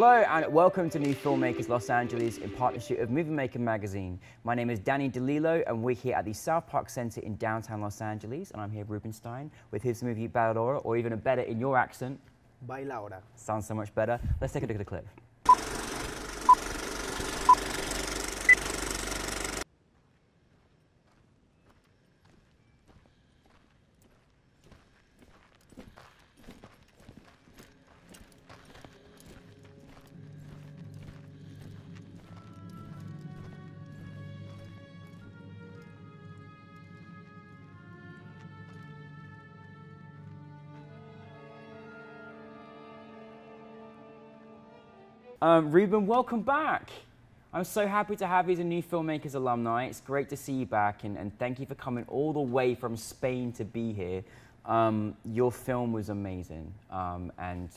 Hello and welcome to New Filmmakers Los Angeles in partnership with NewFilmmakers magazine. My name is Danny DeLillo and we're here at the South Park Center in downtown Los Angeles, and I'm here with Rubin Stein with his movie Bailaora, or even a better in your accent, Bailaora. Sounds so much better. Let's take a look at the clip. Rubin, welcome back. I'm so happy to have you as a New Filmmakers alumni. It's great to see you back, and thank you for coming all the way from Spain to be here. Your film was amazing, and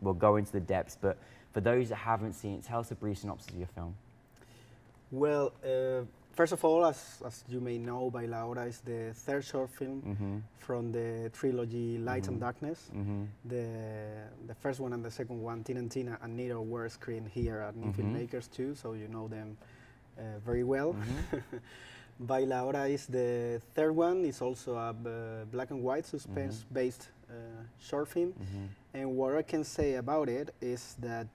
we'll go into the depths, but for those that haven't seen it, tell us a brief synopsis of your film. Well, first of all, as you may know, Bailaora is the third short film from the trilogy Light and Darkness. The first one and the second one, Tina and Tina and Nero, were screened here at New Filmmakers too, so you know them very well. Bailaora is the third one. It's also a black and white suspense-based short film. And what I can say about it is that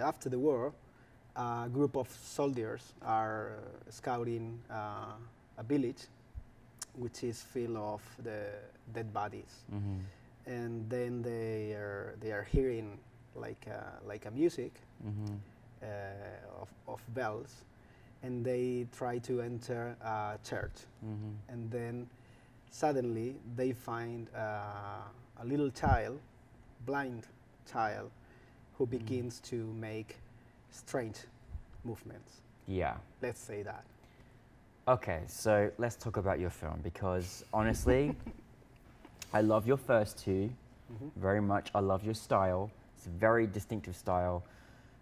after the war, a group of soldiers are scouting a village which is full of the dead bodies, and then they are hearing like a music of bells, and they try to enter a church, and then suddenly they find a little child, blind child, who begins to make strange movements. Yeah. Let's say that. Okay, so let's talk about your film, because honestly, I love your first two very much. I love your style. It's a very distinctive style.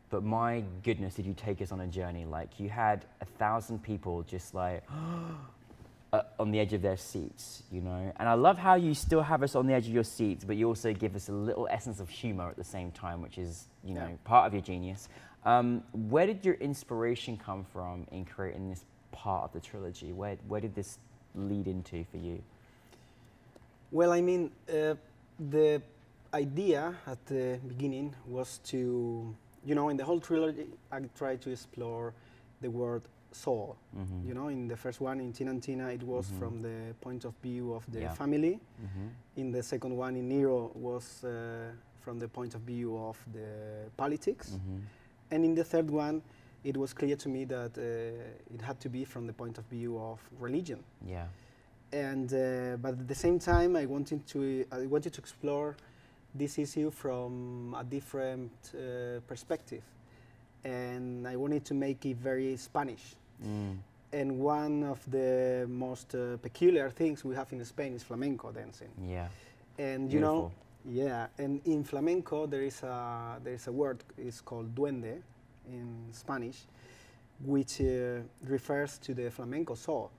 But my goodness, did you take us on a journey? Like, you had 1,000 people just like on the edge of their seats, you know? And I love how you still have us on the edge of your seats, but you also give us a little essence of humor at the same time, which is, you know, part of your genius. Where did your inspiration come from in creating this part of the trilogy? Where did this lead into for you? Well, I mean, the idea at the beginning was to, you know, in the whole trilogy, I tried to explore the word soul. You know, in the first one, in Tina and Tina, it was from the point of view of the family. In the second one, in Nero, was from the point of view of the politics. And in the third one, it was clear to me that it had to be from the point of view of religion. Yeah. And but at the same time, I wanted to explore this issue from a different perspective, and I wanted to make it very Spanish. And one of the most peculiar things we have in Spain is flamenco dancing. Yeah. And Beautiful. you know, yeah, and in flamenco there is a word, it's called duende in Spanish, which refers to the flamenco soul.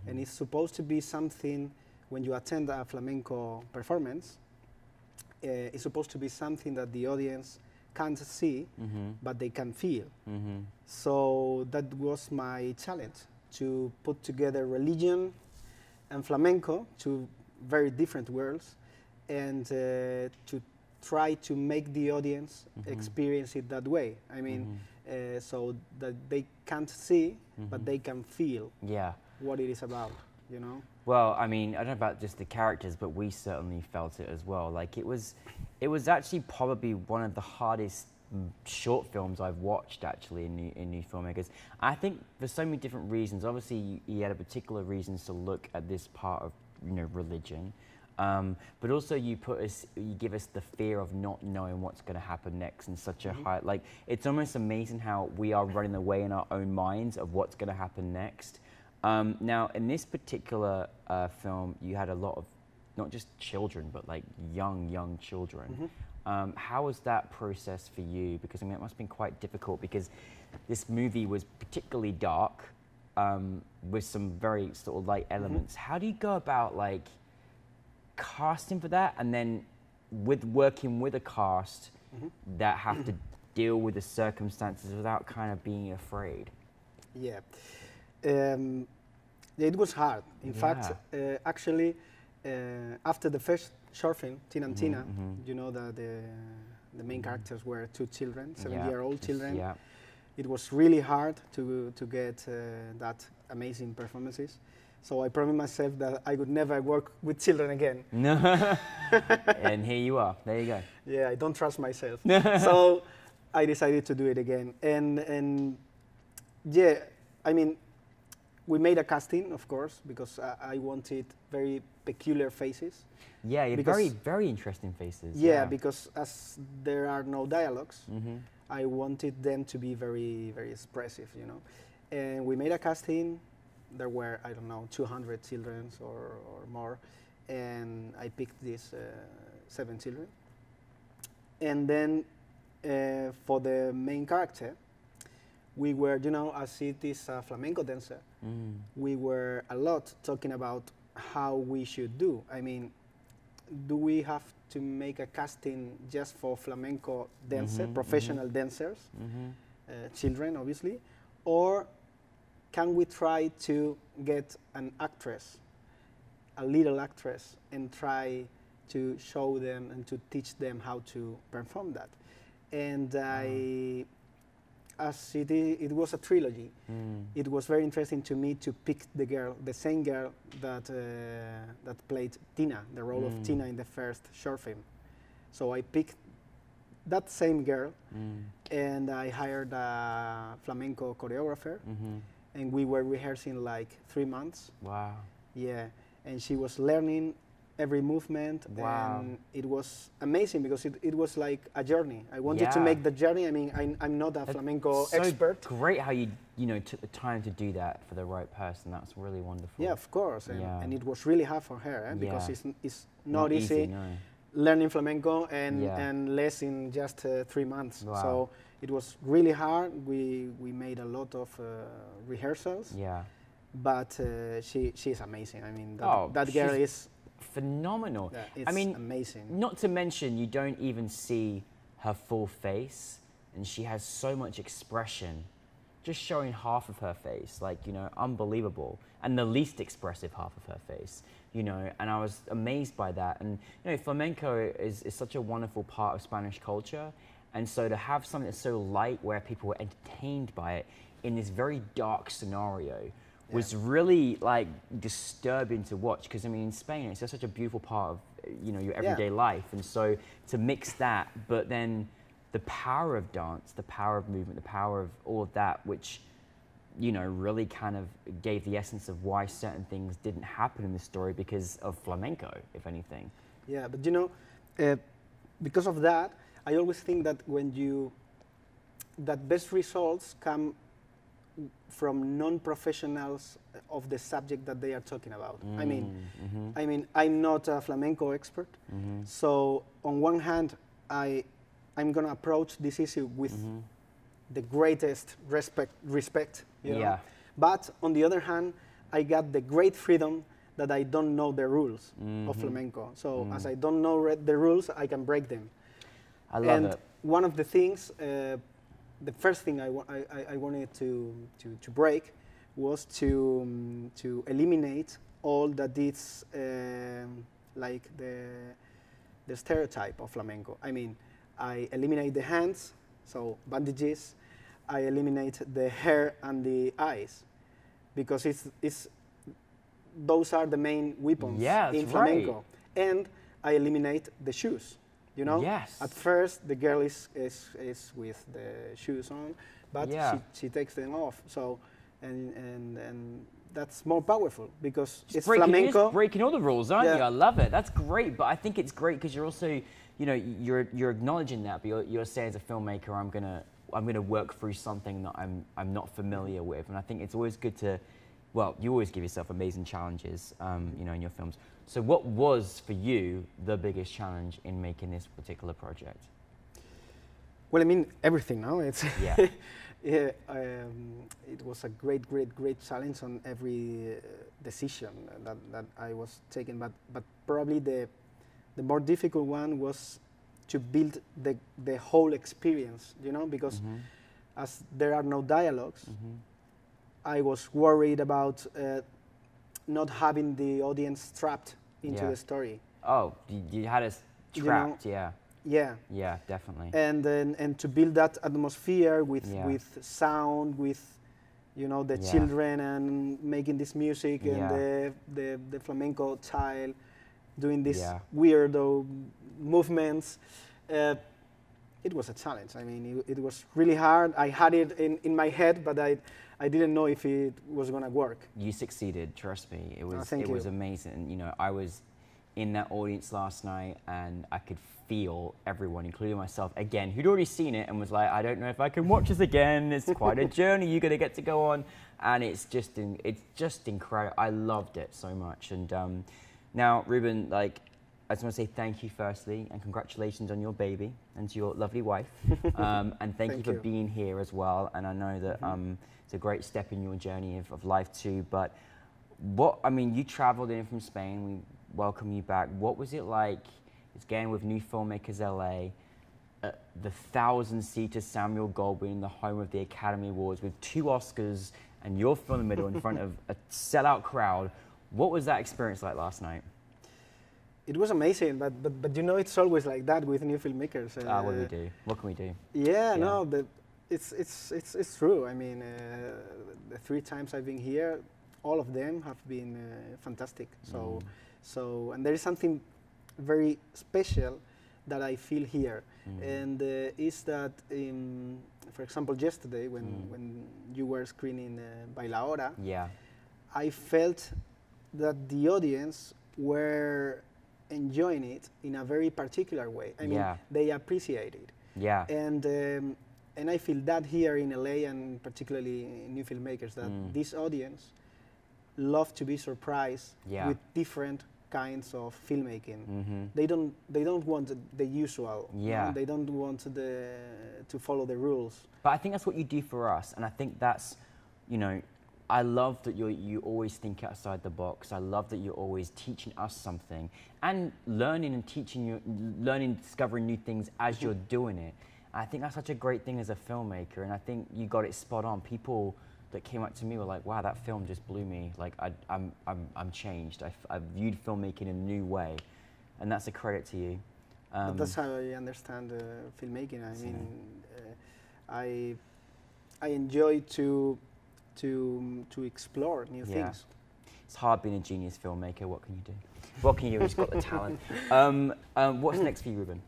And it's supposed to be something, when you attend a flamenco performance, it's supposed to be something that the audience can't see, but they can feel. So that was my challenge, to put together religion and flamenco, two very different worlds, and to try to make the audience experience it that way. I mean, so that they can't see, but they can feel what it is about, you know? Well, I mean, I don't know about just the characters, but we certainly felt it as well. Like, it was actually probably one of the hardest short films I've watched, actually, in New Filmmakers. I think for so many different reasons. Obviously, you had a particular reasons to look at this part of, you know, religion. But also you give us the fear of not knowing what's going to happen next in such a high, like, it's almost amazing how we are running away in our own minds of what's going to happen next. Now, in this particular film, you had a lot of, not just children, but like young children. How was that process for you? Because I mean, it must have been quite difficult, because this movie was particularly dark, with some very sort of light elements. How do you go about like casting for that, and then with working with a cast that have to deal with the circumstances without kind of being afraid? Yeah. It was hard. In fact, actually, after the first short film, Tina and Tina, you know that the main characters were two children, 7-year-old children. Yeah. It was really hard to get that amazing performances. So I promised myself that I would never work with children again. No. And here you are. There you go. Yeah, I don't trust myself. So I decided to do it again. And yeah, I mean, we made a casting, of course, because I wanted very peculiar faces. Yeah, you had very interesting faces. Yeah, because as there are no dialogues, I wanted them to be very, very expressive, you know. And we made a casting. There were, I don't know, 200 children or more. And I picked these 7 children. And then for the main character, we were, you know, as it is a flamenco dancer, we were a lot talking about how we should do. I mean, do we have to make a casting just for flamenco dancers, professional dancers, children obviously, or can we try to get an actress, a little actress, and try to show them and to teach them how to perform that? And as it was a trilogy, it was very interesting to me to pick the same girl that played Tina, the role of Tina in the first short film. So I picked that same girl, and I hired a flamenco choreographer, and we were rehearsing like 3 months. Wow. Yeah, and she was learning every movement. Wow. And it was amazing because it was like a journey. I wanted to make the journey. I mean, I'm not a flamenco expert. Great how you took the time to do that for the right person. That's really wonderful. Yeah, of course. And it was really hard for her because it's not easy no. learning flamenco and less in just 3 months. Wow. So it was really hard. We made a lot of rehearsals. Yeah. But she's amazing. I mean, that girl is phenomenal. Yeah, it's amazing. Not to mention, you don't even see her full face, and she has so much expression, just showing half of her face, like, you know, unbelievable, and the least expressive half of her face, you know, and I was amazed by that. And, you know, flamenco is such a wonderful part of Spanish culture, and so to have something that's so light where people were entertained by it in this very dark scenario was really like disturbing to watch, because I mean in Spain it's just such a beautiful part of, you know, your everyday life, and so to mix that, but then the power of dance, the power of movement, the power of all of that, which, you know, really kind of gave the essence of why certain things didn't happen in the story because of flamenco, if anything. Yeah, but you know, because of that, I always think that that best results come from non-professionals of the subject that they are talking about. I mean, I'm not a flamenco expert, so on one hand, I'm gonna approach this issue with the greatest respect, you know? But on the other hand, I got the great freedom that I don't know the rules of flamenco. So as I don't know the rules, I can break them. I love it. One of the things, the first thing I wanted to break was to eliminate all that is like the stereotype of flamenco. I mean, I eliminate the hands, so bandages. I eliminate the hair and the eyes, because those are the main weapons in flamenco. Right. And I eliminate the shoes. You know, at first the girl is with the shoes on, but she takes them off. So, and that's more powerful because it's flamenco. Breaking all the rules, aren't you? I love it. That's great. But I think it's great because you're also, you know, you're acknowledging that, but you're saying as a filmmaker, I'm gonna work through something that I'm not familiar with, and I think it's always good to, well, you always give yourself amazing challenges, you know, in your films. So what was, for you, the biggest challenge in making this particular project? Well, I mean, everything, no? It's it was a great challenge on every decision that I was taking, but probably the more difficult one was to build the whole experience, you know, because as there are no dialogues, I was worried about not having the audience trapped into the story. Oh, you had us trapped, you know, yeah. Yeah. Yeah, definitely. And to build that atmosphere with sound, with you know the children and making this music and the flamenco child doing these weirdo movements. It was a challenge. I mean, it was really hard. I had it in my head, but I didn't know if it was gonna work. You succeeded, trust me. It was was amazing. You know, I was in that audience last night and I could feel everyone, including myself, again, who'd already seen it and was like, I don't know if I can watch this again. It's quite a journey you're gonna get to go on. And it's just incredible. I loved it so much. And now, Rubin, like, I just want to say thank you firstly and congratulations on your baby and to your lovely wife. And thank you for being here as well. And I know that it's a great step in your journey of life too. But you traveled in from Spain. We welcome you back. What was it like? It's again with NewFilmmakers LA, the 1,000-seater Samuel Goldwyn, the home of the Academy Awards with 2 Oscars and your film in the middle in front of a sellout crowd. What was that experience like last night? It was amazing, but you know, it's always like that with new filmmakers. What do we do? What can we do? Yeah, no, it's true. I mean, the 3 times I've been here, all of them have been fantastic. So, and there is something very special that I feel here, and is that, for example, yesterday when you were screening By La Hora, I felt that the audience were enjoying it in a very particular way. I mean, they appreciate it. Yeah. And I feel that here in LA and particularly in New Filmmakers, that this audience love to be surprised with different kinds of filmmaking. They don't want the usual. You know? They don't want to follow the rules. But I think that's what you do for us, and I think that's, you know, I love that you always think outside the box. I love that you're always teaching us something and learning and discovering new things as you're doing it. I think that's such a great thing as a filmmaker, and I think you got it spot on. People that came up to me were like, "Wow, that film just blew me. Like, I'm changed. I've viewed filmmaking in a new way," and that's a credit to you. But that's how I understand filmmaking. I mean, I enjoy to explore new things. It's hard being a genius filmmaker. What can you do? What can you do? You've got the talent. What's next for you, Rubin?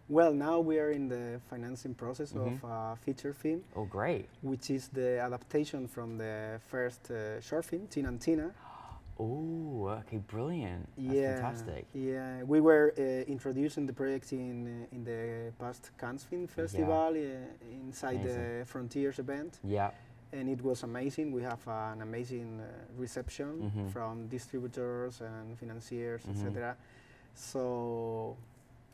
Well, now we are in the financing process of a feature film. Oh, great. Which is the adaptation from the first short film, Tina and Tina. Oh, okay, brilliant. That's fantastic. Yeah, we were introducing the project in the past Cannes Film Festival inside the Frontiers event. Yeah. And it was amazing. We have an amazing reception from distributors and financiers, etc. So,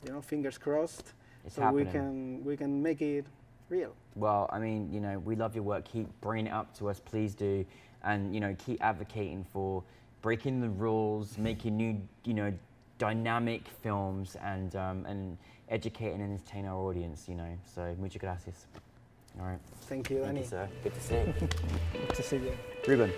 you know, fingers crossed. It's so happening. we can make it real. Well, I mean, you know, we love your work. Keep bringing it up to us, please do, and you know, keep advocating for breaking the rules, making new, you know, dynamic films, and educating and entertaining our audience. You know, so muchas gracias. All right. Thank you, Danny. Thank you, sir. Good to see you. Good to see you. Rubin.